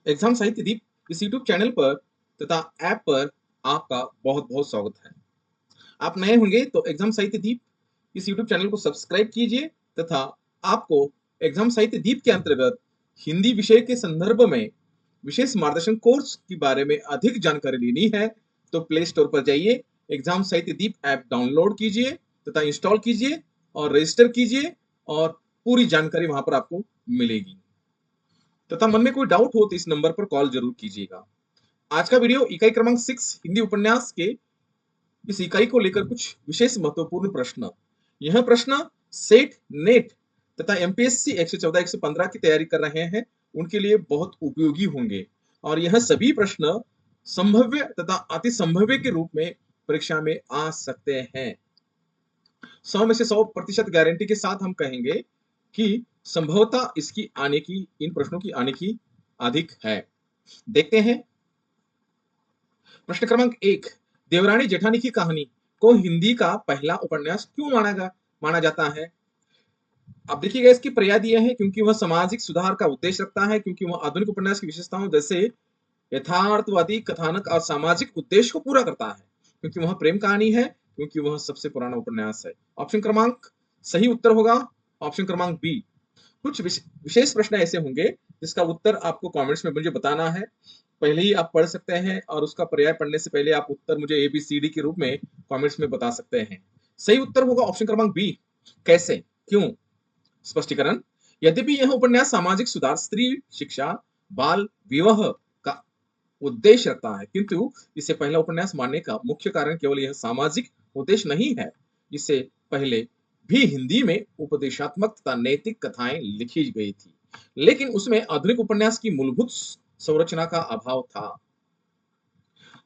Exam साहित्य दीप इस YouTube channel पर तथा ऐप पर आपका बहुत बहुत स्वागत है। आप नए होंगे तो एग्जाम साहित्य दीप इस यूट्यूब चैनल को सब्सक्राइब कीजिए तथा आपको एग्जाम साहित्य दीप के अंतर्गत हिंदी विषय के संदर्भ में विशेष मार्गदर्शन कोर्स के बारे में अधिक जानकारी लेनी है तो प्ले स्टोर पर जाइए, एग्जाम साहित्य दीप ऐप डाउनलोड कीजिए तथा इंस्टॉल कीजिए और रजिस्टर कीजिए और पूरी जानकारी वहां पर आपको मिलेगी। तथा मन में कोई डाउट हो तो इस नंबर पर कॉल जरूर कीजिएगा। आज का वीडियो इकाई क्रमांक 6 हिंदी उपन्यास के इस इकाई को लेकर कुछ विशेष महत्वपूर्ण प्रश्न। यह प्रश्न सेट, नेट तथा एमपीएससी 114 115 की तैयारी कर रहे हैं उनके लिए बहुत उपयोगी होंगे और यह सभी प्रश्न संभव्य तथा अति संभव्य के रूप में परीक्षा में आ सकते हैं। 100 में से 100% गारंटी के साथ हम कहेंगे कि संभवतः इसकी आने की, इन प्रश्नों की आने की अधिक है। देखते हैं प्रश्न क्रमांक 1। देवरानी जेठानी की कहानी को हिंदी का पहला उपन्यास क्यों माना जाता है? अब देखिएगा, इसकी प्रयाद यह है क्योंकि वह सामाजिक सुधार का उद्देश्य रखता है, क्योंकि वह आधुनिक उपन्यास की विशेषताओं जैसे यथार्थवादी कथानक और सामाजिक उद्देश्य को पूरा करता है, क्योंकि वह प्रेम कहानी है, क्योंकि वह सबसे पुराना उपन्यास है। ऑप्शन क्रमांक सही उत्तर होगा ऑप्शन क्रमांक बी। कुछ विशेष प्रश्न ऐसे होंगे जिसका उत्तर आपको कमेंट्स में मुझे बताना है। पहले ही आप पढ़ सकते हैं और उसका पर्याय पढ़ने से पहले आप उत्तर मुझे ABCD के रूप में कमेंट्स में बता सकते हैं। सही उत्तर होगा ऑप्शन क्रमांक बी। कैसे, क्यों? स्पष्टीकरण। यद्यपि यह उपन्यास सामाजिक सुधार, स्त्री शिक्षा, बाल विवाह का उद्देश्य रखता है, किंतु इसे पहला उपन्यास मानने का मुख्य कारण केवल यह सामाजिक उद्देश्य नहीं है। इससे पहले भी हिंदी में उपदेशात्मक तथा नैतिक कथाएं लिखी गई थी, लेकिन उसमें आधुनिक उपन्यास की मूलभूत संरचना का अभाव था।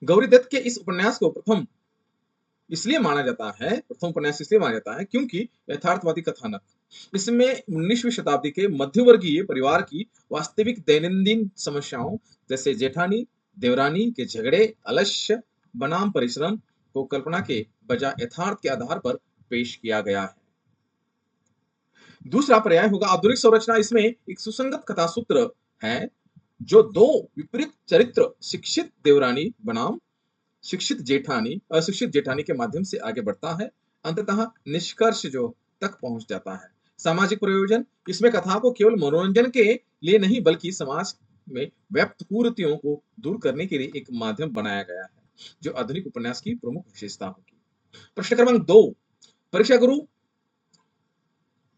गौरी दत्त के इस उपन्यास को प्रथम उपन्यास इसलिए माना जाता है क्योंकि यथार्थवादी कथानक इसमें 19वीं शताब्दी के मध्यवर्गीय परिवार की वास्तविक दैनंदिन समस्याओं जैसे जेठानी देवरानी के झगड़े, आलस्य बनाम परिश्रम को कल्पना के बजाय यथार्थ के आधार पर पेश किया गया है। दूसरा पर्याय होगा आधुनिक संरचना। इसमें एक सुसंगत कथा सूत्र है जो दो विपरीत चरित्र, शिक्षित देवरानी बनाम अशिक्षित जेठानी के माध्यम से आगे बढ़ता है, अंततः निष्कर्ष जो तक पहुंच जाता है। सामाजिक प्रयोजन। इसमें कथा को केवल मनोरंजन के लिए नहीं बल्कि समाज में व्याप्त कुरीतियों को दूर करने के लिए एक माध्यम बनाया गया है, जो आधुनिक उपन्यास की प्रमुख विशेषता होगी। प्रश्न क्रमांक 2। परीक्षा गुरु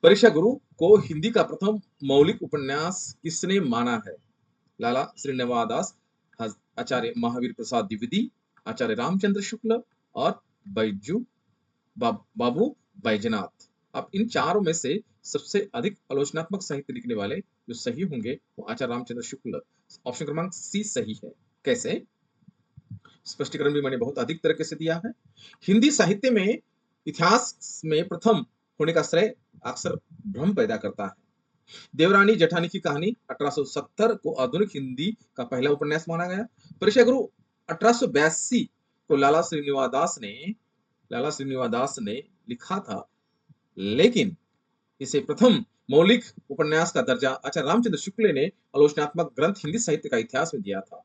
परीक्षा गुरु को हिंदी का प्रथम मौलिक उपन्यास किसने माना है? लाला श्रीनिवास दास, आचार्य महावीर प्रसाद द्विवेदी, आचार्य रामचंद्र शुक्ल और बाबू बैजनाथ। अब इन चारों में से सबसे अधिक आलोचनात्मक साहित्य लिखने वाले जो सही होंगे वो आचार्य रामचंद्र शुक्ल। ऑप्शन क्रमांक सी सही है। कैसे? स्पष्टीकरण भी मैंने बहुत अधिक तरीके से दिया है। हिंदी साहित्य में इतिहास में प्रथम होने का श्रेय अक्सर भ्रम पैदा करता है। देवरानी जेठानी की कहानी 1870 को आधुनिक हिंदी का पहला उपन्यास माना गया। परीक्षा गुरु 1882 को लाला श्रीनिवास दास ने लिखा था, लेकिन इसे प्रथम मौलिक उपन्यास का दर्जा आचार्य रामचंद्र शुक्ल ने आलोचनात्मक ग्रंथ हिंदी साहित्य का इतिहास में दिया था।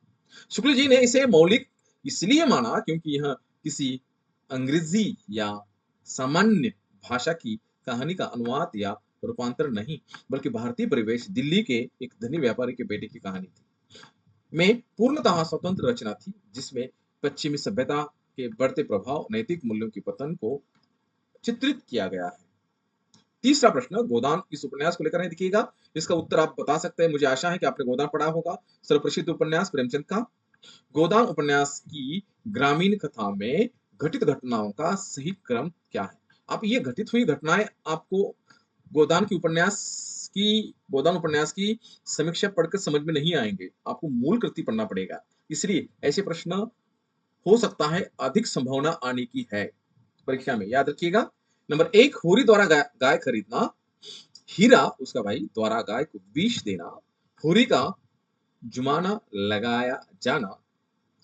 शुक्ल जी ने इसे मौलिक इसलिए माना क्योंकि यह किसी अंग्रेजी या सामान्य भाषा की कहानी का अनुवाद या रूपांतर नहीं, बल्कि भारतीय परिवेश, दिल्ली के एक धनी व्यापारी के बेटे की कहानी थी, में पूर्णतः स्वतंत्र रचना थी, जिसमें पश्चिमी सभ्यता के बढ़ते प्रभाव, नैतिक मूल्यों की पतन को चित्रित किया गया है। तीसरा प्रश्न गोदान इस उपन्यास को लेकर है। देखिएगा, इसका उत्तर आप बता सकते हैं। मुझे आशा है कि आपने गोदान पढ़ा होगा, सर्वप्रसिद्ध उपन्यास प्रेमचंद का। गोदान उपन्यास की ग्रामीण कथा में घटित घटनाओं का सही क्रम क्या है? अब ये घटित हुई घटनाएं आपको गोदान उपन्यास की समीक्षा पढ़कर समझ में नहीं आएंगे, आपको मूल कृति पढ़ना पड़ेगा। इसलिए ऐसे प्रश्न हो सकता है अधिक संभावना आने की है परीक्षा में, याद रखिएगा। नंबर 1, होरी द्वारा गाय खरीदना, हीरा उसका भाई द्वारा गाय को विष देना, होरी का जुर्माना लगाया जाना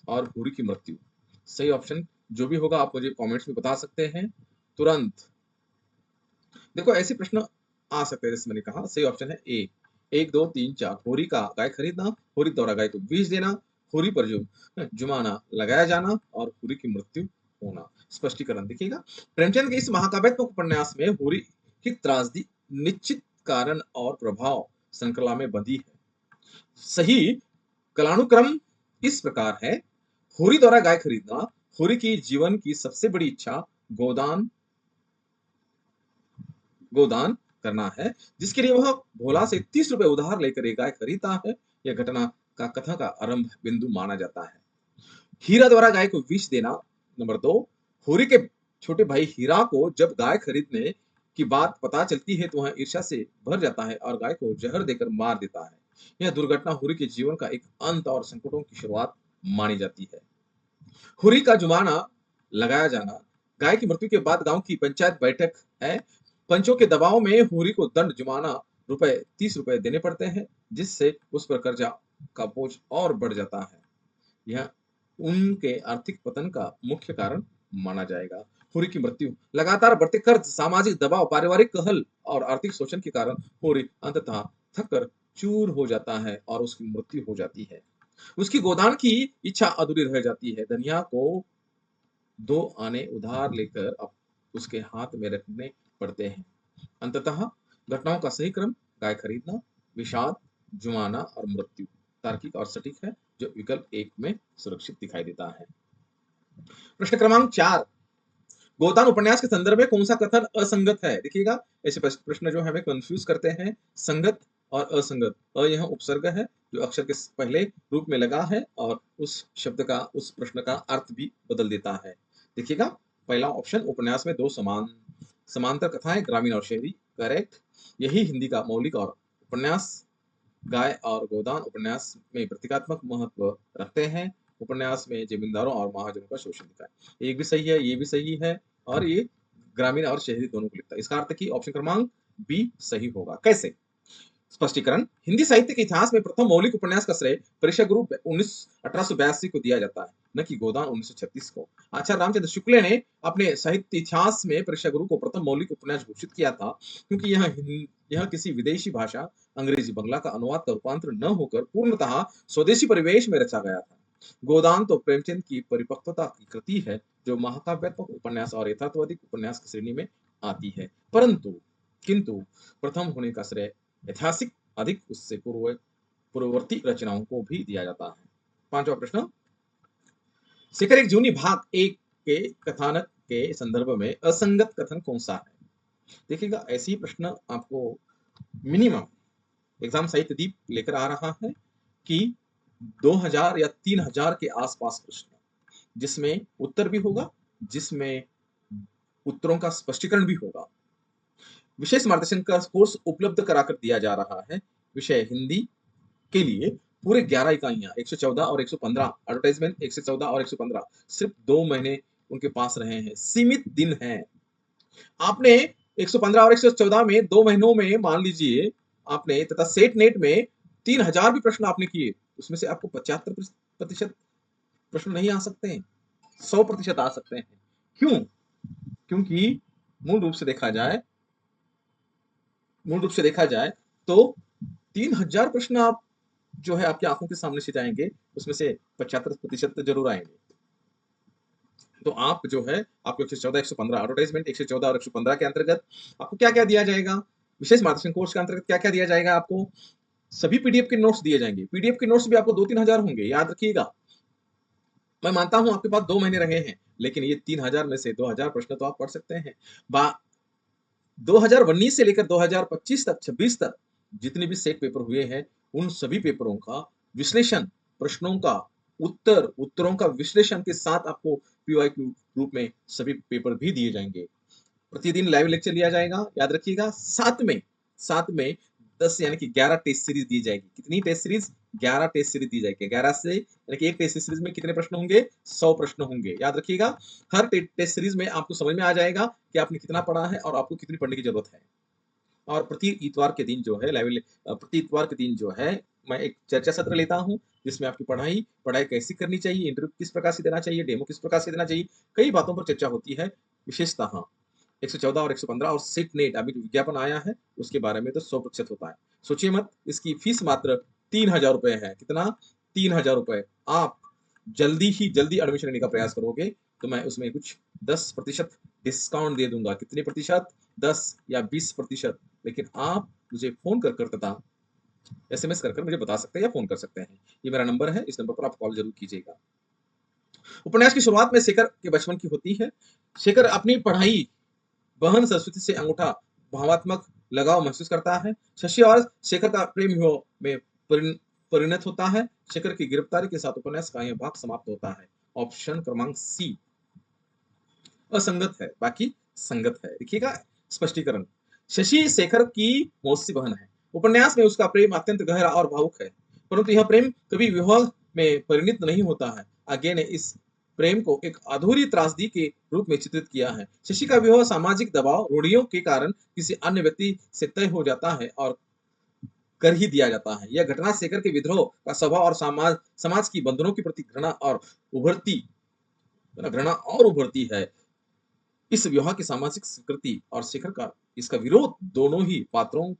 और होरी की मृत्यु। सही ऑप्शन जो भी होगा आप मुझे कमेंट्स में बता सकते हैं तुरंत। देखो, ऐसे प्रश्न आ सकते हैं, जैसे मैंने कहा। सही ऑप्शन है ए, 1, 2, 3, 4 होरी का गाय खरीदना, होरी द्वारा गाय को विष देना, होरी पर जुर्माना लगाया जाना और होरी की मृत्यु होना। स्पष्टीकरण देखिएगा, प्रेमचंद के इस महाकाव्यात्मक उपन्यास में होरी की त्रासदी निश्चित कारण और प्रभाव श्रृंखला में बंधी है। सही कालानुक्रम इस प्रकार है, होरी द्वारा गाय खरीदना, होरी की जीवन की सबसे बड़ी इच्छा गोदान गोदान करना है, जिसके लिए वह भोला से 30 रुपए उधार लेकर एक गाय खरीदता है। यह घटना का कथा का आरंभ बिंदु माना जाता है। हीरा द्वारा गाय को विष देना। नंबर 2, होरी के छोटे भाई हीरा को जब गाय खरीदने की बात पता चलती है तो वह ईर्ष्या से भर जाता है और गाय को जहर देकर मार देता है। यह दुर्घटना होरी के जीवन का एक अंत और संकटों की शुरुआत मानी जाती है। होरी का जुर्माना लगाया जाना, गाय की मृत्यु के बाद गांव की पंचायत बैठक है। पंचों के दबाव में होरी को दंड जुर्माना रुपए 30 रुपए देने पड़ते हैं, जिससे उस पर कर्जा का बोझ और बढ़ जाता है। यह उनके आर्थिक पतन का मुख्य कारण माना जाएगा। होरी की मृत्यु, लगातार बढ़ते कर्ज, सामाजिक दबाव, पारिवारिक कहल और आर्थिक शोषण के कारण होरी अंततः थककर चूर हो जाता है और उसकी मृत्यु हो जाती है। उसकी गोदान की इच्छा अधूरी रह जाती है। धनिया को 2 आने उधार लेकर अब उसके हाथ में रखने पड़ते हैं। अंततः घटनाओं का सही क्रम गाय खरीदना, विषाद, जुर्माना और मृत्यु तार्किक और सटीक है, जो विकल्प 1 में सुरक्षित दिखाई देता है। प्रश्न क्रमांक 4, गोदान उपन्यास के संदर्भ में कौन सा कथन असंगत है? देखिएगा, ऐसे प्रश्न जो हमें कंफ्यूज करते हैं, संगत और असंगत। यह उपसर्ग है जो अक्षर के पहले रूप में लगा है और उस शब्द का, उस प्रश्न का अर्थ भी बदल देता है। देखिएगा, पहला ऑप्शन, उपन्यास में 2 समांतर कथाएं ग्रामीण और शहरी, करेक्ट। यही हिंदी का मौलिक और उपन्यास गाय और गोदान उपन्यास में प्रतीकात्मक महत्व रखते हैं। उपन्यास में जमींदारों और महाजनों का शोषण दिखा है। एक भी सही है, ये भी सही है और ये ग्रामीण और शहरी दोनों को लिखता है। इसका अर्थ कि ऑप्शन क्रमांक बी सही होगा। कैसे? स्पष्टीकरण, हिंदी साहित्य के इतिहास में प्रथम मौलिक उपन्यास का श्रेय प्रेक्षागुरु 1882 को दिया जाता है, न कि गोदान 1936 को। आचार्य रामचंद्र शुक्ल ने अपने साहित्य इतिहास में प्रेक्षागुरु को प्रथम मौलिक उपन्यास घोषित किया था, क्योंकि यह किसी विदेशी भाषा अंग्रेजी बंगला का अनुवाद का रूपांतर न होकर पूर्णतः स्वदेशी परिवेश में रचा गया था। गोदान तो प्रेमचंद की परिपक्वता की कृति है, जो महाकाव्यात्मक उपन्यास और यथार्थवादी उपन्यास की श्रेणी में आती है, किंतु प्रथम होने का श्रेय ऐतिहासिक अधिक उससे पूर्ववर्ती रचनाओं को भी दिया जाता है। 5वां प्रश्न, शिखर एक जूनी भाग 1 के कथानक के संदर्भ में असंगत कथन कौन सा है? देखिएगा, ऐसे ही प्रश्न आपको मिनिमम एग्जाम साहित्य दीप लेकर आ रहा है कि 2000 या 3000 के आसपास प्रश्न, जिसमें उत्तर भी होगा, जिसमें उत्तरों का स्पष्टीकरण भी होगा। विशेष मार्गदर्शन का कोर्स उपलब्ध कराकर दिया जा रहा है। विषय हिंदी के लिए पूरे 11 इकाइयां, 114 और 115 एडवर्टाइजमेंट, 114 और 115 सिर्फ 2 महीने उनके पास रहे हैं, सीमित दिन हैं। आपने 115 और 114 में 2 महीनों में मान लीजिए आपने, तथा सेट नेट में 3000 भी प्रश्न आपने किए, उसमें से आपको 75% प्रश्न नहीं आ सकते हैं, 100% आ सकते हैं। क्यों? क्योंकि मूल रूप से देखा जाए तो 3000 प्रश्न आप जो है आपकी आंखों के सामने से जाएंगे, उसमें से 75% जरूर आएंगे। तो आप जो है, आपको 114, 115 एडवर्टाइजमेंट, 114 और 115 के अंतर्गत आपको क्या क्या दिया जाएगा? विशेष मार्गदर्शन कोर्स के अंतर्गत क्या क्या दिया जाएगा आपको? सभी पीडीएफ के नोट्स दिए जाएंगे। पीडीएफ के नोट्स भी आपको 2-3 हजार होंगे, याद रखिएगा। मैं मानता हूं आपके पास 2 महीने रहे हैं, लेकिन ये 3000 में से 2000 प्रश्न तो आप पढ़ सकते हैं। 2019 से लेकर 2025 तक, 26 तक जितने भी सेट पेपर हुए हैं, उन सभी पेपरों का विश्लेषण, प्रश्नों का उत्तरों का विश्लेषण के साथ आपको पीवाईक्यू रूप में सभी पेपर भी दिए जाएंगे। प्रतिदिन लाइव लेक्चर लिया जाएगा, याद रखिएगा। साथ में 10 यानी कि 11 टेस्ट सीरीज दी जाएगी। कितनी टेस्ट सीरीज? 11 टेस्ट सीरीज दी जाएगी। 11 से यानी कि एक टेस्ट सीरीज में कितने प्रश्न होंगे? 100 प्रश्न होंगे, याद रखिएगा। हर टेस्ट सीरीज में आपको समझ में आ जाएगा कि आपने कितना पढ़ा है और आपको कितनी पढ़ने की जरूरत है। और प्रति इतवार के दिन जो है मैं एक चर्चा सत्र लेता हूं, जिसमें आपकी पढ़ाई कैसी करनी चाहिए, इंटरव्यू किस प्रकार से देना चाहिए, डेमो किस प्रकार से देना चाहिए, कई बातों पर चर्चा होती है। विशेषतः 114 और 115 और सेट नेट अभी जो विज्ञापन आया है, उसके बारे में तो 100% होता है। सोचिए मत, इसकी फीस मात्र 3000 रुपए है। कितना? 3000 रुपए। आप जल्दी ही जल्दी एडमिशन लेने का प्रयास करोगे तो मैं उसमें कुछ 10% डिस्काउंट दे दूंगा। कितने प्रतिशत? 10 या 20%। लेकिन आप मुझे फोन कर तथा एसएमएस कर मुझे बता सकते हैं या फोन कर सकते हैं। ये मेरा नंबर है, इस नंबर पर आप कॉल जरूर कीजिएगा। उपन्यास की शुरुआत में शेखर के बचपन की होती है। शेखर अपनी पढ़ाई बहन सरस्वती से अंगूठा भावात्मक लगाव महसूस करता है। शशि और शेखर का प्रेम विवाह में परिणत होता है। शेखर की गिरफ्तारी के साथ उपन्यास का यह भाग समाप्त होता है। ऑप्शन क्रमांक सी असंगत है, बाकी संगत है। देखिएगा स्पष्टीकरण। शशि शेखर की मौसी बहन है। उपन्यास में उसका प्रेम अत्यंत गहरा और भावुक है, परंतु यह प्रेम कभी विवाह में परिणत नहीं होता है। आगे ने इस प्रेम को एक अधूरी त्रासदी के रूप में चित्रित किया है। शशि का विवाह सामाजिक दबाव रूढ़ियों के कारण किसी अन्य व्यक्ति से तय हो जाता है और कर ही दिया जाता है। यह घटना शेखर के विद्रोह का स्वभाव और समाज की बंधनों के प्रति घृणा और उभरती है। इस विवाह की सामाजिक स्वीकृति और शेखर का इसका विरोध दोनों ही पात्रों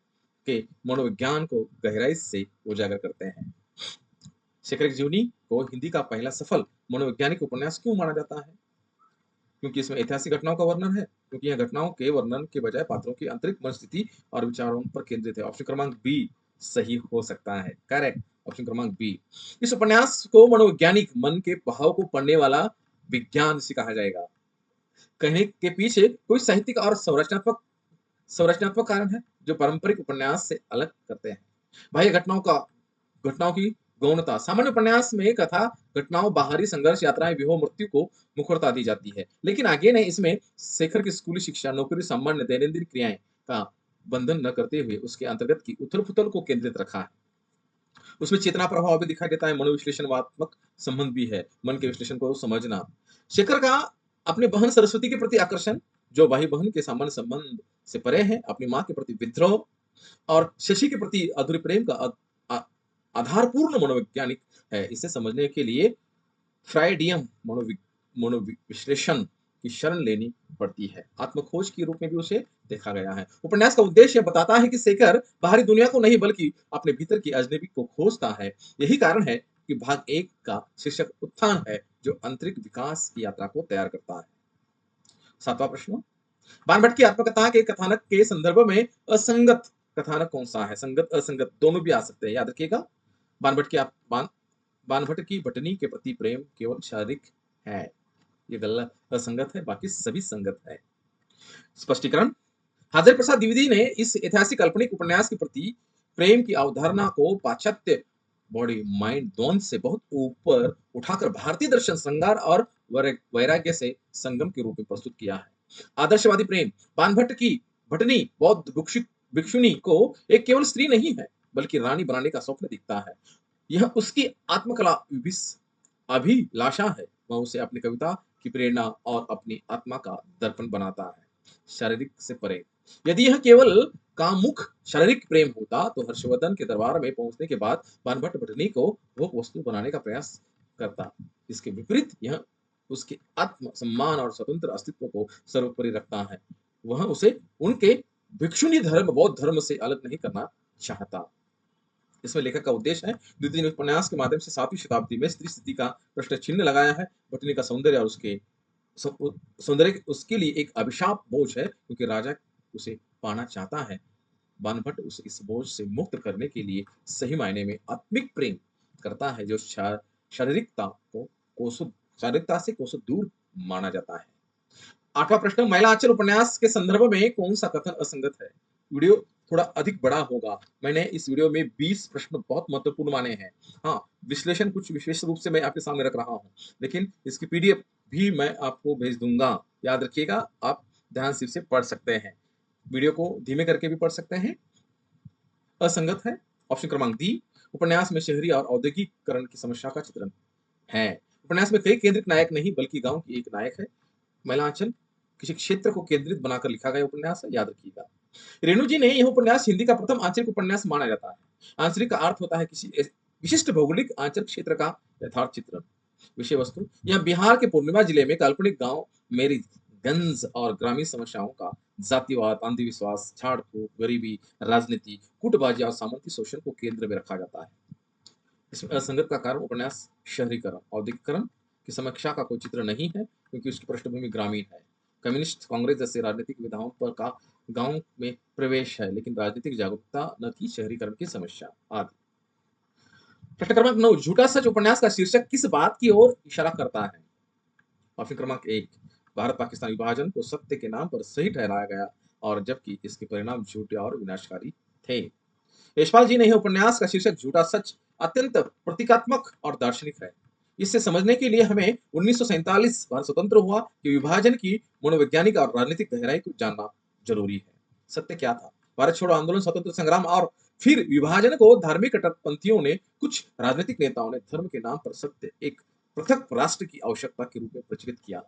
के मनोविज्ञान को गहराई से उजागर करते हैं। शेखर की जीवनी को हिंदी का पहला सफल मनोवैज्ञानिक उपन्यास क्यों माना जाता है? क्योंकि इसमें ऐतिहासिक घटनाओं का वर्णन है। क्योंकि यह घटनाओं के वर्णन के बजाय पात्रों की आंतरिक मनस्थिति और विचारों पर केंद्रित है। ऑप्शन क्रमांक बी सही हो सकता है। करेक्ट, ऑप्शन क्रमांक बी। इस उपन्यास को मनोवैज्ञानिक मन के भाव को पढ़ने वाला विज्ञान से कहा जाएगा। कहने के पीछे कोई साहित्यिक और संरचनात्मक कारण है जो पारंपरिक उपन्यास से अलग करते हैं। बाह्य घटनाओं की गौणता। सामान्य उपन्यास में कथा घटनाओं, बाहरी संघर्ष, यात्राएं, विवाह, मृत्यु को मुखरता दी जाती है। लेकिन आगे ने इसमें शेखर की स्कूली शिक्षा, नौकरी, सामान्य दैनंदिन क्रियाएं का बंधन न करते हुए उसके अंतर्गत की उथल पुथल को केंद्रित रखा है। उसमें चेतना प्रभाव भी दिखाई देता है। मनोविश्लेषणात्मक संबंध भी है, मन के विश्लेषण को समझना। शेखर का अपनी बहन सरस्वती के प्रति आकर्षण, जो भाई बहन के सामान्य संबंध से परे है, अपनी माँ के प्रति विद्रोह और शशि के प्रति अधूरे प्रेम का आधारपूर्ण मनोवैज्ञानिक है। इसे समझने के लिए फ्राइडियम मनोविश्लेषण की शरण लेनी पड़ती है। आत्मखोज के रूप में भी उसे देखा गया है। उपन्यास का उद्देश्य बताता है कि शेखर बाहरी दुनिया को नहीं बल्कि अपने भीतर की अजनबी को खोजता है। यही कारण है कि भाग 1 का शीर्षक उत्थान है, जो आंतरिक विकास की यात्रा को तैयार करता है। 7वां प्रश्न, बाणभट्ट की आत्मकथा के कथानक के संदर्भ में असंगत कथानक कौन सा है? संगत असंगत दोनों भी आ सकते हैं, याद रखिएगा। बाणभट्ट की भटनी के प्रति प्रेम केवल शारीरिक है, ये गलत असंगत है, बाकी सभी संगत है। स्पष्टीकरण। हाजिर प्रसाद द्विवेदी ने इस ऐतिहासिक काल्पनिक उपन्यास के प्रति प्रेम की अवधारणा को पाश्चात्य बॉडी माइंड द्वंद से बहुत ऊपर उठाकर भारतीय दर्शन, श्रृंगार और वैराग्य से संगम के रूप में प्रस्तुत किया है। आदर्शवादी प्रेम। बाणभट्ट की भटनी बौद्ध भिक्षुनी को एक केवल स्त्री नहीं है, बल्कि रानी बनाने का स्वप्न दिखता है। यह उसकी आत्मकला अभिलाषा है। वह उसे अपनी कविता की प्रेरणा और अपनी आत्मा का दर्पण बनाता है, शारीरिक से परे। यदि यह केवल कामुक शारीरिक प्रेम होता तो हर्षवर्धन के दरबार में पहुंचने के बाद बाणभट्ट भटनी को भोग वस्तु बनाने का प्रयास करता। इसके विपरीत यह उसके आत्म सम्मान और स्वतंत्र अस्तित्व को सर्वोपरि रखता है। वह उसे उनके भिक्षुणी धर्म, बौद्ध धर्म से अलग नहीं करना चाहता। इसमें लेखक का उद्देश्य है द्वितीय उपन्यास के माध्यम से 7वीं शताब्दी में स्त्री स्थिति का प्रश्न चिन्ह लगाया है। भटनी का सौंदर्य और उसके सौंदर्य उसके लिए एक अभिशाप बोझ है, क्योंकि राजा उसे पाना चाहता है। बाणभट्ट उसे इस बोझ से मुक्त करने के लिए सही मायने में आत्मिक प्रेम करता है, जो शारीरिकता से कोसों दूर माना जाता है। 8वां प्रश्न, महिला आंचल उपन्यास के संदर्भ में कौन सा कथन असंगत है? वीडियो थोड़ा अधिक बड़ा होगा। मैंने इस वीडियो में 20 प्रश्न बहुत महत्वपूर्ण माने हैं। हाँ, विश्लेषण कुछ विशेष रूप से मैं आपके सामने रख रहा हूँ, लेकिन इसकी पीडीएफ भी मैं आपको भेज दूंगा। याद रखिएगा, आप ध्यान से पढ़ सकते हैं, वीडियो को धीमे करके भी पढ़ सकते हैं। असंगत है, ऑप्शन क्रमांक डी। उपन्यास में शहरी और औद्योगिकरण की समस्या का चित्रण है। उपन्यास में कई केंद्रित नायक नहीं, बल्कि गांव की एक नायक है। महिलांचल किसी क्षेत्र को केंद्रित बनाकर लिखा गया उपन्यास है, याद रखिएगा। रेणु जी ने यह उपन्यास हिंदी का प्रथम आंचलिक उपन्यास माना जाता है। आंचलिक का अर्थ होता है किसी विशिष्ट भौगोलिक आंचल क्षेत्र का यथार्थ चित्रण। विषय वस्तु, यह बिहार के पूर्णिमा जिले में काल्पनिक गांव मेरीगंज और ग्रामीण समस्याओं का जातिवाद, अंधविश्वास, झाड़ फूक, गरीबी, राजनीति, गुटबाजी और सामंती शोषण को केंद्र में रखा जाता है। इसमें असंगत का कारण उपन्यास शहरीकरण, औद्योगिकरण की समीक्षा का कोई चित्र नहीं है, क्योंकि उसकी पृष्ठभूमि ग्रामीण है। कम्युनिस्ट कांग्रेस जैसे राजनीतिक विधाओं पर का गांव में प्रवेश है, लेकिन राजनीतिक जागरूकता न कि शहरीकरण की समस्या आदि। प्रश्न क्रमांक 9, झूठा सच उपन्यास का शीर्षक किस बात की ओर इशारा करता है? ऑप्शन क्रमांक 1, भारत पाकिस्तान विभाजन को सत्य के नाम पर सही ठहराया गया और जबकि इसके परिणाम झूठे और विनाशकारी थे। यशपाल जी ने यह उपन्यास का शीर्षक झूठा सच अत्यंत प्रतीकात्मक और दार्शनिक है। इसे समझने के लिए हमें 1947 भारत स्वतंत्र हुआ कि विभाजन की मनोवैज्ञानिक और राजनीतिक गहराई को जानना जरूरी है। सत्य क्या था? भारत छोड़ो आंदोलन, स्वतंत्र संग्राम और फिर विभाजन को धार्मिक कट्टरपंथियों ने, कुछ राजनीतिक नेताओं ने धर्म के नाम पर सत्य एक पृथक राष्ट्र की आवश्यकता के रूप में प्रचलित किया।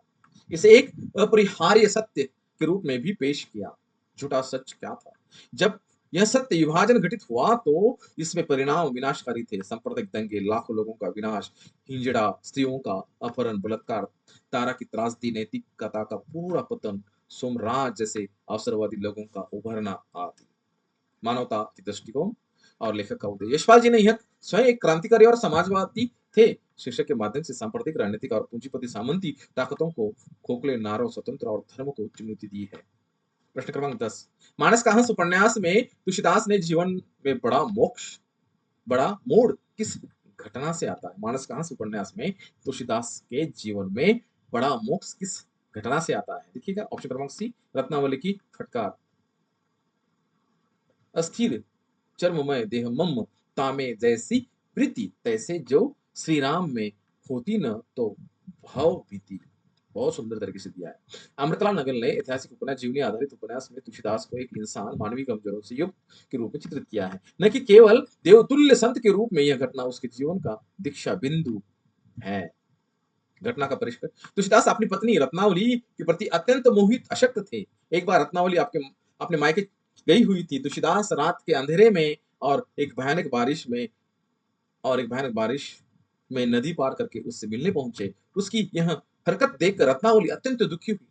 इसे एक अपरिहार्य सत्य के रूप में भी पेश किया। झूठा सच क्या था? जब यह सत्य विभाजन घटित हुआ तो इसमें परिणाम विनाशकारी थे। सांप्रदायिक दंगे, लाखों लोगों का विनाश, हिंजड़ा, स्त्रियों का अपहरण, बलात्कार, तारा की त्रासदी, नैतिकता का पूरा पतन, सोमराज जैसे अवसरवादी लोगों का उभरना आदि। मानवता की दृष्टिकोण और लेखक का उदय। यशपाल जी ने यह स्वयं एक क्रांतिकारी और समाजवादी थे। शीर्षक के माध्यम से सांप्रदायिक, राजनीतिक और पूंजीपति सामंती ताकतों को, खोखले नारों, स्वतंत्र और धर्म को चुनौती दी है। प्रश्न क्रमांक 10, मानस का हंस उपन्यास में तुलसीदास ने जीवन में बड़ा मोड़ किस घटना से आता है? मानस का हंस उपन्यास में तुलसीदास के जीवन में बड़ा मोक्ष किस घटना से आता है? देखिएगा, ऑप्शन क्रमांक सी, रत्नावली की फटकार। अस्थिर चर्ममय देह मम तामे जैसी प्रीति, तैसे जो श्री राम में होती न तो भाव भीति। बहुत सुंदर तरीके से दिया है। अमृतलाल नगल ने ऐतिहासिक उपन्यास जीवनी आधारित उपन्यास में तुलसीदास को एक इंसान, मानवीय कमजोरों से युक्त के रूप में चित्रित किया है, न कि केवल देवतुल्य संत के रूप में। यह घटना उसके जीवन का दीक्षा बिंदु है। घटना का परिष्कार, तुलसीदास अपनी पत्नी रत्नावली के प्रति अत्यंत मोहित अशक्त थे। एक बार रत्नावली आपके अपने मायके गई हुई थी। तुलसीदास रात के अंधेरे में एक भयानक बारिश में नदी पार करके उससे मिलने पहुंचे। उसकी यह हरकत देखकर रत्नावली अत्यंत दुखी हुई।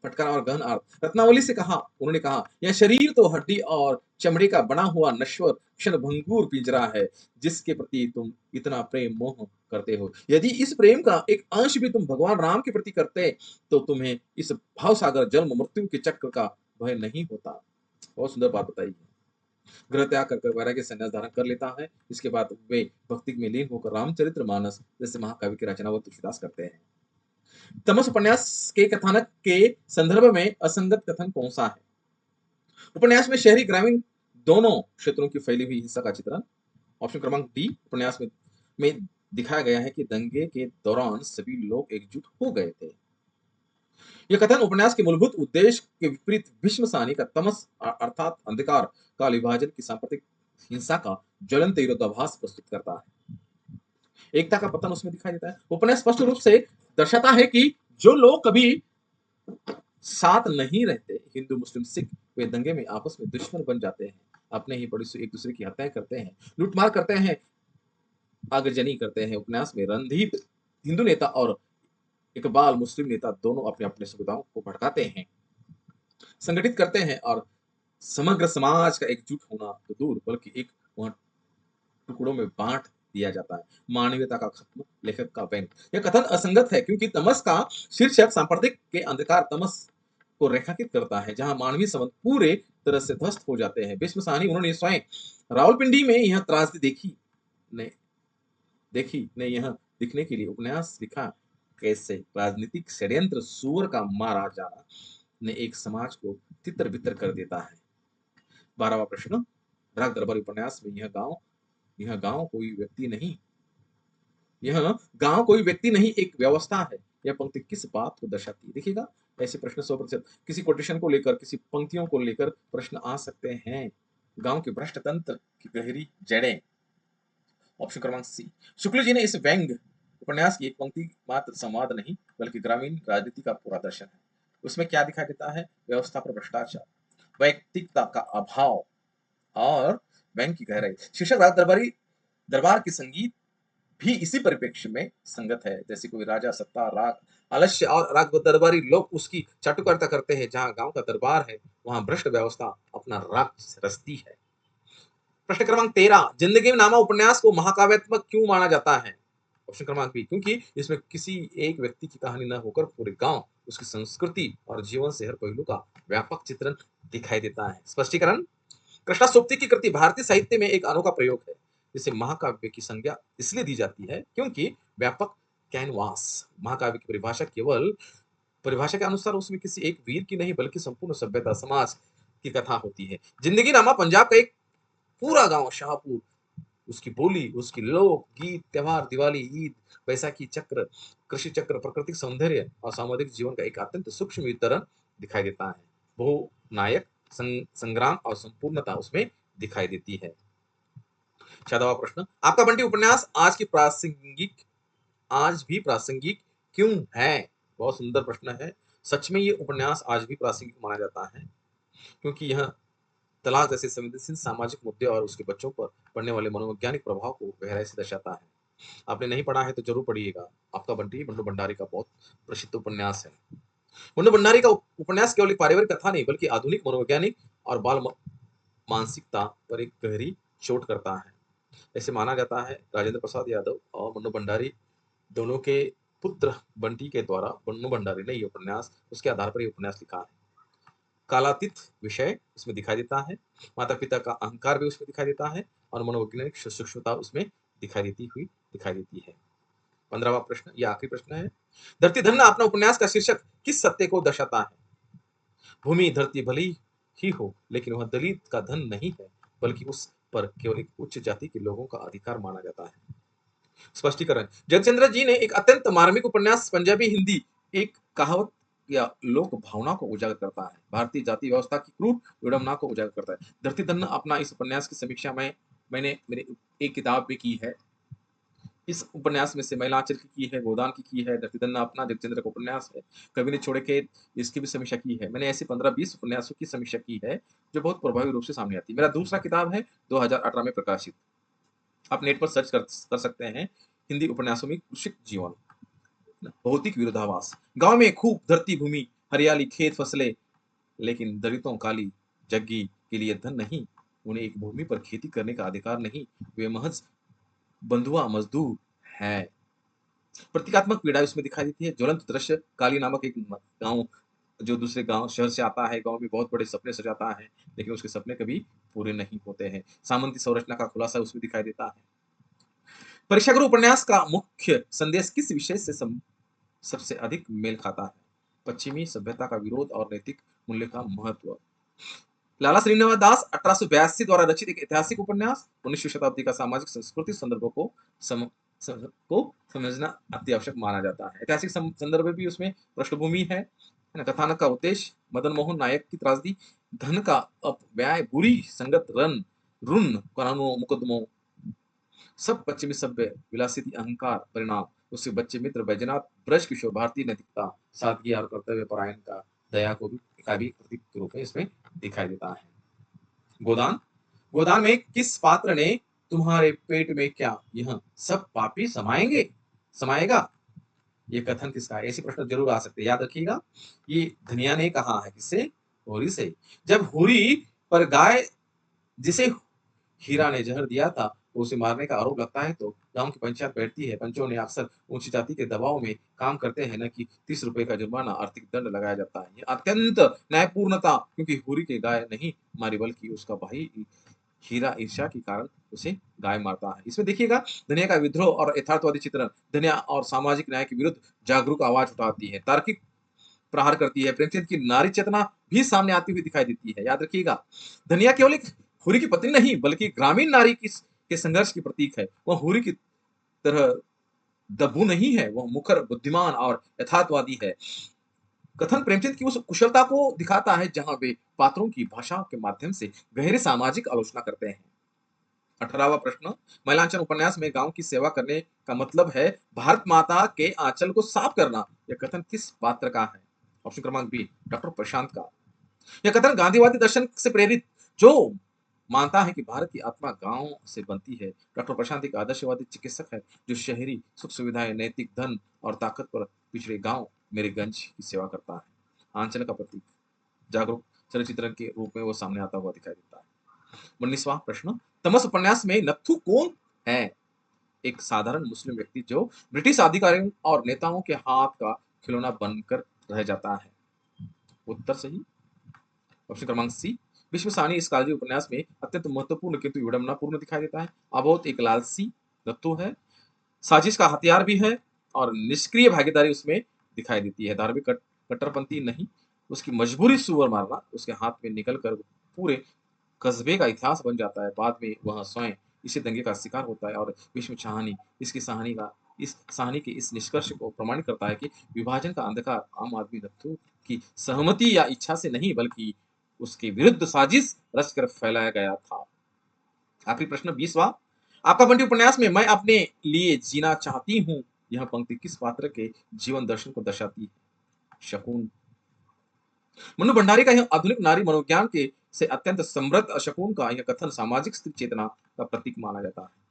फटकार और गहन अर्थ। रत्नावली से उन्होंने कहा, यह शरीर तो हड्डी और चमड़े का बना हुआ नश्वर क्षणभंगुर पिंजरा है, जिसके प्रति तुम इतना प्रेम मोह करते हो। यदि इस प्रेम का एक अंश भी तुम भगवान राम के प्रति करते तो तुम्हें इस भावसागर जन्म मृत्यु के चक्र का भय नहीं होता। बहुत सुंदर बात बताई है। गृह त्याग कर वैराग्य संन्यास धारण कर लेता है। इसके बाद वे भक्ति में लीन होकर रामचरितमानस जैसे महाकाव्य की रचना वो तुलसीदास करते हैं। तमस उपन्यास के कथानक के संदर्भ में असंगत कथन कौन सा है? उपन्यास में शहरी ग्रामीण दोनों क्षेत्रों की फैली हुई हिंसा का चित्रण। ऑप्शन क्रमांक डी, उपन्यास में दिखाया गया है कि दंगे के दौरान सभी लोग एकजुट हो गए थे। यह कथन उपन्यास के मूलभूत उद्देश्य के विपरीत भीष्म सानी का तमस अर्थात अंधकार काल विभाजन की सांप्रदायिक हिंसा का ज्वलंत विरोधाभास प्रस्तुत करता है। एकता का पतन उसमें दिखाई देता है। उपन्यास स्पष्ट रूप से दर्शाता है कि जो लोग कभी साथ नहीं रहते, हिंदू मुस्लिम सिख, वे दंगे में आपस में दुश्मन बन जाते हैं, अपने ही पड़ोसी एक दूसरे की हत्याएं करते हैं, लूटमार करते हैं, आगजनी करते हैं। उपन्यास में रणदीप हिंदू नेता और इकबाल मुस्लिम नेता दोनों अपने अपने समुदायों को भड़काते हैं, संगठित करते हैं और समग्र समाज का एकजुट होना तो दूर बल्कि एक वहां टुकड़ों में बांट दिया जाता है। मानवीयता का खत्म, लेखक का व्यंग। यह कथन असंगत है क्योंकि तमस का शीर्षक सांप्रदायिक के अंधकार तमस को रेखांकित करता है, जहां मानवीय संबंध पूरे तरह से ध्वस्त हो जाते हैं। भीष्म साहनी उन्होंने स्वयं रावलपिंडी में यह त्रासदी ने यह दिखने के लिए उपन्यास लिखा, कैसे राजनीतिक षड्यंत्र सुअर का मारा जाना ने एक समाज को तितर बितर कर देता है। 12वां प्रश्न, राग दरबारी उपन्यास में यह गांव कोई व्यक्ति नहीं, एक व्यवस्था है। यह पंक्ति किस बात को दर्शाती है? देखिएगा, ऐसे प्रश्न 100% किसी कोटेशन को लेकर, किसी पंक्तियों को लेकर प्रश्न आ सकते हैं। गांव के भ्रष्ट तंत्र की गहरी जड़ें। ऑप्शन क्रमांक सी, शुक्ल जी ने इस व्यंग उपन्यास की एक पंक्ति मात्र संवाद नहीं बल्कि ग्रामीण राजनीति का पूरा दर्शन है। उसमें क्या दिखाई देता है? व्यवस्था पर भ्रष्टाचार, वैयक्तिकता का अभाव और बैंक की गहराई। शीर्षक राग दरबार की संगीत भी इसी परिप्रेक्ष्य में संगत है। जैसे कोई राजा सत्ता, राग, आलस्य और राग दरबारी लोग उसकी चाटुकारिता करते हैं, जहां गांव का दरबार है वहां भ्रष्ट व्यवस्था अपना राग रचती है। प्रश्न क्रमांक 13, जिंदगी में नामा उपन्यास को महाकाव्यात्मक क्यों माना जाता है? ऑप्शन क्रमांक बी, क्योंकि इसमें किसी एक व्यक्ति की कहानी न होकर पूरे गांव, उसकी संस्कृति और जीवन से हर पहलू का व्यापक चित्रण दिखाई देता है। स्पष्टीकरण, कृष्णासोक्ति की कृति भारतीय साहित्य में एक अनोखा प्रयोग है, जिसे महाकाव्य की संज्ञा इसलिए दी जाती है क्योंकि व्यापक कैनवास, महाकाव्य की परिभाषा के अनुसार उसमें किसी एक वीर की नहीं बल्कि संपूर्ण सभ्यता समाज की कथा होती है। जिंदगी नामा पंजाब का एक पूरा गांव शाहपुर, उसकी बोली, उसकी लोक गीत, त्योहार, दिवाली, ईद, बैसाखी चक्र, कृषि चक्र, प्राकृतिक सौंदर्य और सामाजिक जीवन का एक अत्यंत सूक्ष्म वितरण दिखाई देता है। बहु नायक संग्राम और संपूर्णता उसमें दिखाई देती है। 14वां प्रश्न, आपका बंटी उपन्यास आज भी प्रासंगिक क्यों है? बहुत सुंदर प्रश्न है। सच में ये उपन्यास आज भी प्रासंगिक माना जाता है क्योंकि यह तलाक जैसे संवेदनशील सामाजिक मुद्दे और उसके बच्चों पर पड़ने वाले मनोवैज्ञानिक प्रभाव को गहराई से दर्शाता है। आपने नहीं पढ़ा है तो जरूर पढ़िएगा। आपका बंटी बंडू भंडारी का बहुत प्रसिद्ध उपन्यास है। बंडू भंडारी का उपन्यास केवल एक पारिवारिक कथा नहीं बल्कि आधुनिक मनोवैज्ञानिक और बाल मानसिकता पर एक गहरी चोट करता है। ऐसे माना जाता है राजेंद्र प्रसाद यादव और बंडू भंडारी दोनों के पुत्र बंटी के द्वारा बन्नू भंडारी ने ये उपन्यास उसके आधार पर ये उपन्यास लिखा है। कालातीत विषय उसमें दिखाई देता है, माता पिता का अहंकार भी उसमें दिखाई देता है और मनोवैज्ञानिक सूक्ष्मता उसमें दिखाई देती है। 15वां प्रश्न, ये आखिरी प्रश्न है। धरती धन्य अपना उपन्यास का शीर्षक किस सत्य को दर्शाता है? भूमि धरती भली ही हो लेकिन वह दलित का धन नहीं है बल्कि उस पर केवल एक उच्च जाति के लोगों का अधिकार माना जाता है। स्पष्टीकरण, जगचंद्र जी ने एक अत्यंत मार्मिक उपन्यास पंजाबी हिंदी एक कहावत या लोक भावना को उजागर करता है, भारतीय जाति व्यवस्था की क्रूर विडंबना को उजागर करता है। धरती धन्य अपना इस उपन्यास की समीक्षा में मैंने मेरी एक किताब भी की है। इस उपन्यास में से महिलांचल की है, गोदान की है, धरती धन्य अपना जगचंद्र का उपन्यास है, कवि ने छोड़े के इसकी भी समीक्षा की है। मैंने ऐसे 15-20 उपन्यासों की समीक्षा की है जो बहुत प्रभावी रूप से सामने आती है। मेरा दूसरा किताब है 2018 में प्रकाशित, आप नेट पर सर्च कर सकते हैं, हिंदी उपन्यासों में कृषि जीवन, भौतिक विरोधाभास। गांव में खूब धरती भूमि, हरियाली, खेत, फसलें, लेकिन दलितों काली जग्गी के लिए धन नहीं, उन्हें एक भूमि पर खेती करने का अधिकार नहीं, वे महज बंधुआ मजदूर हैं। प्रतीकात्मक पीड़ा उसमें दिखाई देती है। ज्वलंत दृश्य, काली नामक एक गांव जो दूसरे गांव शहर से आता है, गांव में बहुत बड़े सपने सजाता है लेकिन उसके सपने कभी पूरे नहीं होते हैं। सामंती संरचना का खुलासा उसमें दिखाई देता है। परीक्षा गुरु उपन्यास का मुख्य संदेश किस विषय से सबसे अधिक मेल खाता है? पश्चिमी सभ्यता का विरोध और नैतिक मूल्य का महत्व। लाला श्रीनिवास दास 1882 द्वारा रचित एक ऐतिहासिक उपन्यास 19वीं शताब्दी का सामाजिक संस्कृति संदर्भों को समझना अति आवश्यक माना जाता है। ऐतिहासिक संदर्भ भी उसमें पृष्ठभूमि है ना। कथानक का उद्देश्य मदन मोहन नायक की त्रासदी, धन का अपव्यय, बुरी संगत ऋण कानूनों मुकदमों, सब पश्चिमी सभ्य विलासिती अहंकार परिणाम, उसके बच्चे मित्र बैजनाथ, ब्रज किशोर, भारतीय नैतिकता, सादगी और कर्तव्य परायण का दया को भी प्रतीक के रूप में इसमें दिखाई देता है। गोदान, गोदान में किस पात्र ने तुम्हारे पेट में क्या यह सब पापी समाएगा, ये कथन किसका है? ऐसे प्रश्न जरूर आ सकते हैं, याद रखिएगा। ये धनिया ने कहा है, किससे? होरी से। जब होरी पर गाय जिसे हीरा ने जहर दिया था उसे मारने का आरोप लगता है तो गांव की पंचायत बैठती है। पंचों ने अक्सर ऊंची जाति के दबाव में काम करते हैं, न कि 30 रुपए का जुर्माना आर्थिक दंड लगाया जाता है। ये अत्यंत न्यायपूर्णता, क्योंकि हुरी के गाय नहीं मारी बल्कि उसका भाई हीरा ईर्ष्या के कारण उसे गाय मारता है। इसमें देखिएगा दुनिया का विद्रोह और यथार्थवादी चित्रण, दुनिया और सामाजिक न्याय के विरुद्ध जागरूक आवाज उठाती है, तार्किक प्रहार करती है। प्रेमचंद की नारी चेतना भी सामने आती हुई दिखाई देती है। याद रखिएगा, धनिया केवल एक हुरी की पत्नी नहीं बल्कि ग्रामीण नारी के संघर्ष की प्रतीक है। वह हुरी की तरह दब्बू नहीं है, वह मुखर, बुद्धिमान और यथार्थवादी है। कथन प्रेमचंद की उस कुशलता को दिखाता है जहां वे पात्रों की भाषा के माध्यम से गहरे सामाजिक आलोचना करते हैं। 18वां प्रश्न, महिलांचल उपन्यास में गांव की सेवा करने का मतलब है भारत माता के आंचल को साफ करना, यह कथन किस पात्र का है? ऑप्शन क्रमांक बी, डॉक्टर प्रशांत का। यह कथन गांधीवादी दर्शन से प्रेरित, जो मानता है कि भारत की आत्मा गाँव से बनती है। डॉक्टर प्रशांत एक आदर्शवादी चिकित्सक है, जो शहरी सुख-सुविधाएँ, नैतिक धन और ताकत पर पिछड़े गाँव मेरीगंज की सेवा करता है। आंचल का प्रतीक, जागरूक चलचित्र के रूप में वो सामने आता हुआ दिखाई देता है। 19वां प्रश्न, तमस उपन्यास में नत्थू कौन है? एक साधारण मुस्लिम व्यक्ति जो ब्रिटिश अधिकारियों और नेताओं के हाथ का खिलौना बनकर रह जाता है। उत्तर सही। ऑप्शन क्रमांक सी, भीष्म साहनी इस काल्पनिक उपन्यास में अत्यंत महत्वपूर्ण किंतु विडंबनापूर्ण दिखाई देता है। अबोध एक लालची तत्व है, साजिश का हथियार भी है और निष्क्रिय भागीदारी उसमें दिखाई देती है। धार्मिक कट्टरपंथी नहीं, उसकी मजबूरी सुअर मारना उसके हाथ में निकल कर पूरे कस्बे का इतिहास बन जाता है। बाद में वह स्वयं इसी दंगे का शिकार होता है और भीष्म साहनी इस कहानी के इस निष्कर्ष को प्रमाणित करता है कि विभाजन का अंधकार आम आदमी नत्थू की सहमति या इच्छा से नहीं बल्कि उसके विरुद्ध साजिश रचकर फैलाया गया था। आखिरी प्रश्न 20वां, आपका बंटी उपन्यास में मैं अपने लिए जीना चाहती हूँ, यह पंक्ति किस पात्र के जीवन दर्शन को दर्शाती है? शकुन। मनु भंडारी का यह आधुनिक नारी मनोविज्ञान के से अत्यंत समृद्ध शकुन का यह कथन सामाजिक स्त्री चेतना का प्रतीक माना जाता है।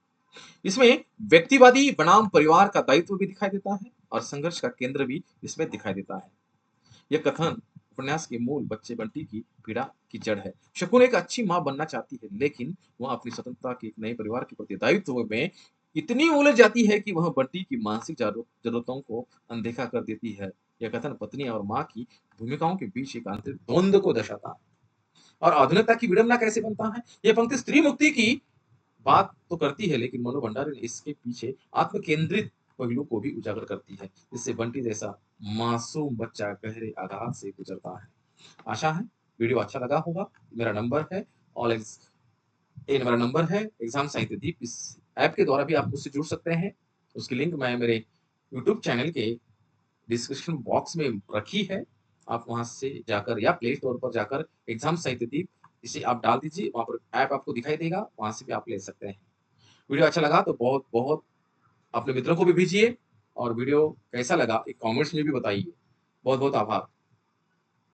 इसमें व्यक्तिवादी बनाम परिवार का दायित्व भी दिखाई देता है और संघर्ष का केंद्र भी इसमें दिखाई देता है। यह कथन उपन्यास के मूल बच्चे बंटी की पीड़ा की जड़ है। शकुन एक अच्छी माँ बनना चाहती है, लेकिन वह अपनी स्वतंत्रता के एक नए परिवार के प्रति दायित्व में इतनी उलझ जाती है कि वह बंटी की मानसिक जरूरतों को अनदेखा कर देती है। यह कथन पत्नी और माँ की भूमिकाओं के बीच एक आंतरिक द्वंद्व को दर्शाता है। और आधुनिकता की विडंबना कैसे बनता है? यह पंक्ति स्त्री मुक्ति की बात तो करती है, लेकिन मनु भंडारी ने इसके पीछे आत्म केंद्रित पहलू को भी उजागर करती है, जिससे बंटी जैसा मासूम बच्चा गहरे आघात से गुजरता है। आशा है वीडियो अच्छा लगा होगा। मेरा नंबर है ऑल एग्ज ये मेरा नंबर है एग्जाम साहित्य दीप। इस ऐप के द्वारा भी आप मुझसे जुड़ सकते हैं। उसकी लिंक मैं मेरे यूट्यूब चैनल के डिस्क्रिप्शन बॉक्स में रखी है। आप वहां से जाकर या प्ले स्टोर पर जाकर एग्जाम साहित्य दीप इसे आप डाल दीजिए, वहां पर ऐप आपको दिखाई देगा, वहां से भी आप ले सकते हैं। वीडियो अच्छा लगा तो बहुत बहुत अपने मित्रों को भी भेजिए और वीडियो कैसा लगा एक कमेंट्स में भी बताइए। बहुत बहुत आभार।